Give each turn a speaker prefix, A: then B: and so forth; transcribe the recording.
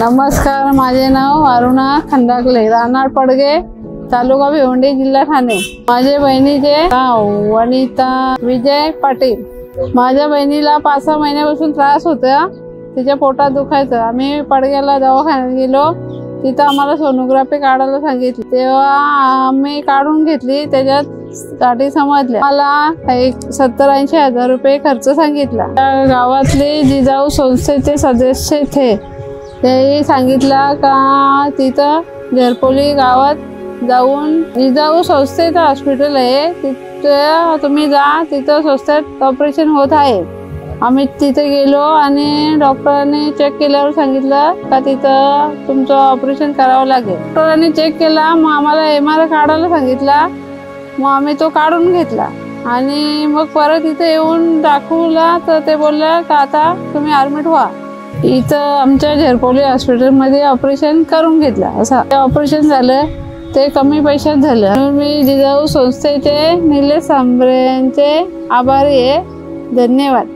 A: नमस्कार, माझे नाव अरुणा खंडाकले, राहणार पडगे, तालुका भिवंडी, जिल्हा ठाणे। माझ्या बहिणीचे नाव वनिता विजय पाटील। माझ्या बहिणीला 5-6 महिन्यापासून त्रास होता, तिच्या पोटात दुखायचं। आम्ही पडग्याला दवाखान्यात गेलो, तिथं आम्हाला सोनोग्राफी काढायला सांगितली, तेव्हा आम्ही काढून घेतली। त्याच्यात गाठी समजल्या। मला 70-80 हजार रुपये खर्च सांगितला। गावातले जिजाऊ संस्थेचे सदस्य थे, तेही सांगितलं का तिथं झरपोली गावात जाऊन जिजाऊ संस्थेचं हॉस्पिटल आहे, तिथं तुम्ही जा, तिथं संस्थेत ऑपरेशन होत आहे। आम्ही तिथे गेलो आणि डॉक्टरांनी चेक केल्यावर सांगितलं का तिथं तुमचं ऑपरेशन करावं लागेल। डॉक्टरांनी चेक केला, मग आम्हाला MRI काढायला सांगितला। मग आम्ही तो काढून घेतला आणि मग परत इथे येऊन दाखवला, तर ते बोलले का आता तुम्ही ॲडमिट व्हा। इथं आमच्या झरपोली हॉस्पिटलमध्ये ऑपरेशन करून घेतलं। असं ऑपरेशन झालं, ते कमी पैशात झालं। मी जिजाऊ संस्थेचे निलेश सांबरे यांचे आभारी आहे। धन्यवाद।